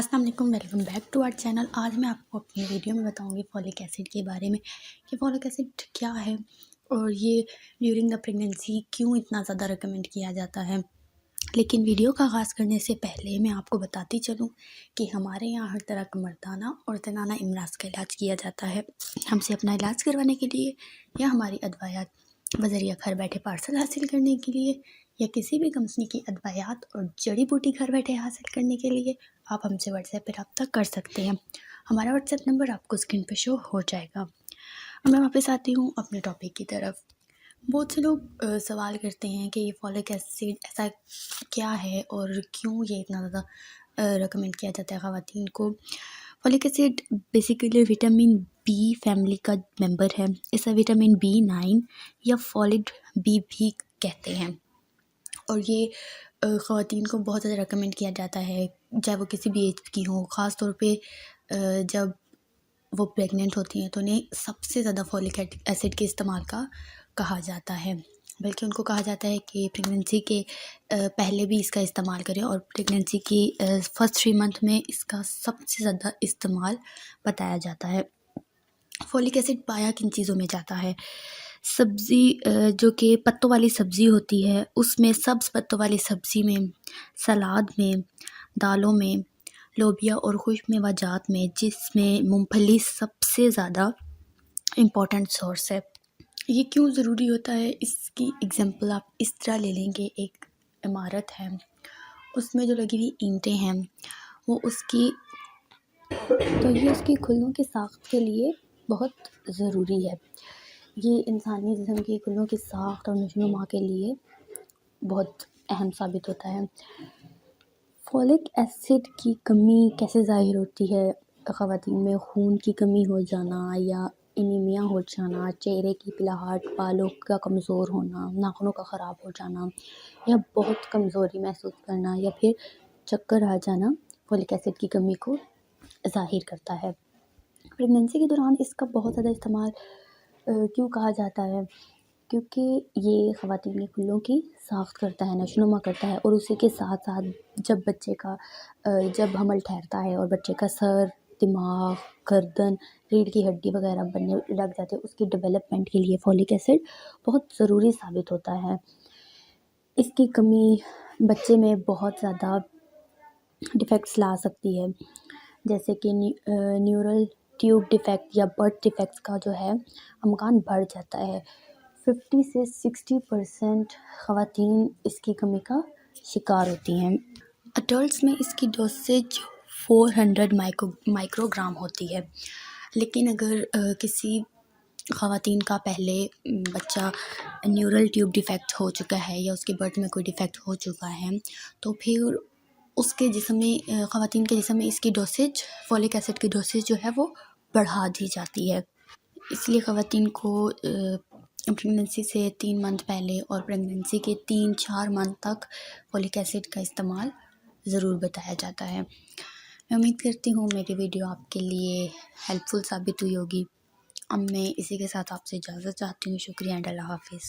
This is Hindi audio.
अस्सलाम वालेकुम, welcome back to our channel. आज मैं आपको अपनी वीडियो में बताऊंगी फॉलिक एसिड के बारे में कि फॉलिक एसिड क्या है और ये ड्यूरिंग द प्रेगनेंसी क्यों इतना ज़्यादा रिकमेंड किया जाता है। लेकिन वीडियो का आगाज़ करने से पहले मैं आपको बताती चलूं कि हमारे यहाँ हर तरह का मर्दाना और ज़नाना इमराज़ का इलाज किया जाता है। हमसे अपना इलाज करवाने के लिए या हमारी अदवायात बज़रिया घर बैठे पार्सल हासिल करने के लिए या किसी भी कंपनी की अदवायात और जड़ी बूटी घर बैठे हासिल करने के लिए आप हमसे व्हाट्सएप पर रब्ता कर सकते हैं। हमारा व्हाट्सएप नंबर आपको स्क्रीन पर शो हो जाएगा। अब मैं वापस आती हूँ अपने टॉपिक की तरफ। बहुत से लोग सवाल करते हैं कि ये फॉलिक एसिड ऐसा क्या है और क्यों ये इतना ज़्यादा रिकमेंड किया जाता है ख़वातीन को। Folic acid basically vitamin B family का मेंबर है। इसे विटामिन B9 या फॉलिड बी भी कहते हैं और ये ख़वातीन को बहुत ज़्यादा रिकमेंड किया जाता है, चाहे वो किसी भी एज की हो। ख़ास तौर पे जब वो प्रेग्नेंट होती हैं तो उन्हें सबसे ज़्यादा फॉलिक एसिड के इस्तेमाल का कहा जाता है। बल्कि उनको कहा जाता है कि प्रेगनेंसी के पहले भी इसका इस्तेमाल करें और प्रेगनेंसी की फर्स्ट 3 मंथ में इसका सबसे ज़्यादा इस्तेमाल बताया जाता है। फॉलिक एसिड पाया किन चीज़ों में जाता है? सब्ज़ी जो कि पत्तों वाली सब्ज़ी होती है उसमें, सब्ज़ पत्तों वाली सब्ज़ी में, सलाद में, दालों में, लोबिया और खुश्क मेवाजात में, जिसमें मूंगफली सबसे ज़्यादा इम्पॉर्टेंट सोर्स है। ये क्यों ज़रूरी होता है, इसकी एग्जांपल आप इस तरह ले लेंगे। एक इमारत है, उसमें जो लगी हुई ईंटें हैं वो उसकी खुलों की साख्त के लिए बहुत ज़रूरी है। ये इंसानी जिस्म की खुलों की साख्त और नशोनुमा के लिए बहुत अहम साबित होता है। फॉलिक एसिड की कमी कैसे ज़ाहिर होती है? ख़वातीन में खून की कमी हो जाना या एनीमिया हो जाना, चेहरे की पिलाहट, बालों का कमज़ोर होना, नाखूनों का ख़राब हो जाना या बहुत कमज़ोरी महसूस करना या फिर चक्कर आ जाना फॉलिक एसिड की कमी को ज़ाहिर करता है। प्रेगनेंसी के दौरान इसका बहुत ज़्यादा इस्तेमाल क्यों कहा जाता है? क्योंकि ये ख़वातीन की खुलों की साख्त करता है, नशोनुमा करता है और उसी के साथ-साथ जब हमल ठहरता है और बच्चे का सर, दिमाग, गर्दन, रीढ़ की हड्डी वगैरह बनने लग जाते हैं, उसकी डेवलपमेंट के लिए फॉलिक एसिड बहुत ज़रूरी साबित होता है। इसकी कमी बच्चे में बहुत ज़्यादा डिफ़ेक्ट्स ला सकती है, जैसे कि न्यूरल ट्यूब डिफ़ेक्ट या बर्थ डिफ़ेक्ट्स का जो है इम्कान बढ़ जाता है। 50 से 60% ख़वातीन इसकी कमी का शिकार होती हैं। अडल्ट्स में इसकी डोसेज 400 माइक्रोग्राम होती है। लेकिन अगर किसी ख़वातीन का पहले बच्चा न्यूरल ट्यूब डिफ़ेक्ट हो चुका है या उसके बर्थ में कोई डिफ़ेक्ट हो चुका है तो फिर उसके जिस्म में ख़वातीन के जिस्म में इसकी डोसेज, फॉलिक एसिड की डोसेज जो है वो बढ़ा दी जाती है। इसलिए ख़वातीन को प्रेगनेंसी से 3 मंथ पहले और प्रेगनेंसी के 3-4 मंथ तक फॉलिक एसिड का इस्तेमाल ज़रूर बताया जाता है। मैं उम्मीद करती हूँ मेरी वीडियो आपके लिए हेल्पफुल साबित हुई होगी। अब मैं इसी के साथ आपसे इजाज़त चाहती हूँ। शुक्रिया एंड अल्लाह हाफ़िज़।